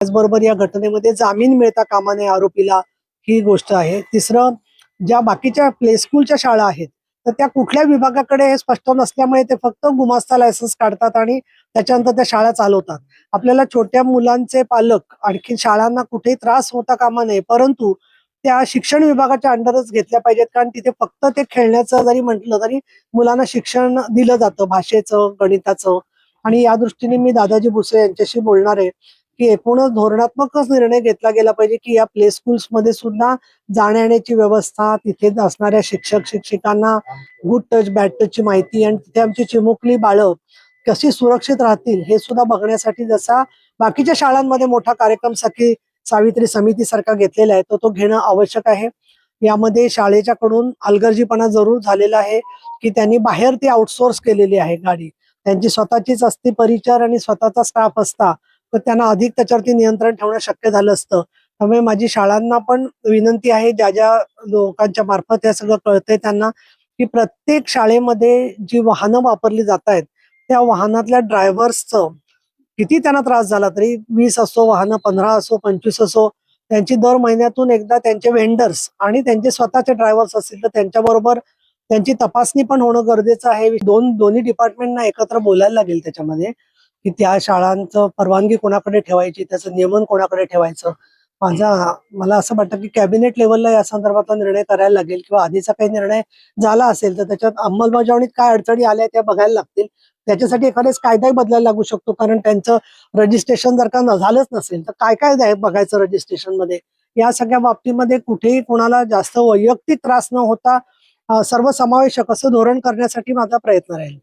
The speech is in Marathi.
त्याचबरोबर या घटनेमध्ये जामीन मिळता कामा नये आरोपीला, ही गोष्ट आहे. तिसरं, ज्या बाकीच्या प्ले स्कूलच्या शाळा आहेत तर त्या कुठल्या विभागाकडे हे स्पष्ट नसल्यामुळे ते फक्त गुमास्ता लायसन्स काढतात आणि त्याच्यानंतर त्या शाळा चालवतात. आपल्याला छोट्या मुलांचे पालक आणखी शाळांना कुठेही त्रास होता कामा नये, परंतु त्या शिक्षण विभागाच्या अंडरच घेतल्या पाहिजेत, कारण तिथे फक्त ते खेळण्याचं जरी म्हटलं तरी मुलांना शिक्षण दिलं जातं भाषेचं, गणिताचं. आणि या दृष्टीने मी दादाजी भुसे यांच्याशी बोलणार आहे की एकूणच धोरणात्मकच निर्णय घेतला गेला पाहिजे की या प्ले स्कूल्स मध्ये सुद्धा जाण्याची व्यवस्था, तिथे असणाऱ्या शिक्षक शिक्षिकांना गुड टच बॅड टचची माहिती आणि तिथे आमची चिमुकली बाळं कशी सुरक्षित राहतील हे सुद्धा बघण्यासाठी जसा बाकीच्या शाळांमध्ये मोठा कार्यक्रम सखी सावित्री समिती सारखा घेतलेला आहे तो घेणं आवश्यक आहे. यामध्ये शाळेच्याकडून हलगर्जीपणा जरूर झालेला आहे की त्यांनी बाहेर ती आउटसोर्स केलेली आहे गाडी. त्यांची स्वतःचीच असती परिचर आणि स्वतःचा स्टाफ असता तर त्यांना अधिक त्याच्यावरती नियंत्रण ठेवणं शक्य झालं असतं. त्यामुळे माझी शाळांना पण विनंती आहे, ज्या ज्या लोकांच्या मार्फत हे सगळं कळतंय त्यांना, की प्रत्येक शाळेमध्ये जी वाहनं वापरली जात आहेत त्या वाहनातल्या ड्रायव्हर्सचं किती त्यांना त्रास झाला तरी 20 असो वाहनं, 15 असो, 25 असो, त्यांची दर महिन्यातून एकदा त्यांचे वेंडर्स आणि त्यांचे स्वतःचे ड्रायव्हर्स असतील तर त्यांच्याबरोबर त्यांची तपासणी पण होणं गरजेचं आहे. दोन्ही डिपार्टमेंटना एकत्र बोलायला लागेल त्याच्यामध्ये की त्या शाळांचं परवानगी कोणाकडे ठेवायची, त्याचं नियमन कोणाकडे ठेवायचं. मला असं वाटतं की कॅबिनेट लेवलला या संदर्भातला निर्णय करायला लागेल किंवा आधीचा काही निर्णय झाला असेल तर त्याच्यात अंमलबजावणीत काय अडचणी आल्या त्या बघायला लागतील. त्याच्यासाठी एखाद्याच कायदाही बदलायला लागू शकतो, कारण त्यांचं रजिस्ट्रेशन जर का झालंच नसेल तर काय काय आहे बघायचं रजिस्ट्रेशन मध्ये. या सगळ्या बाबतीमध्ये कुठेही कोणाला जास्त वैयक्तिक त्रास न होता सर्वसमावेशक असं धोरण करण्यासाठी माझा प्रयत्न राहील.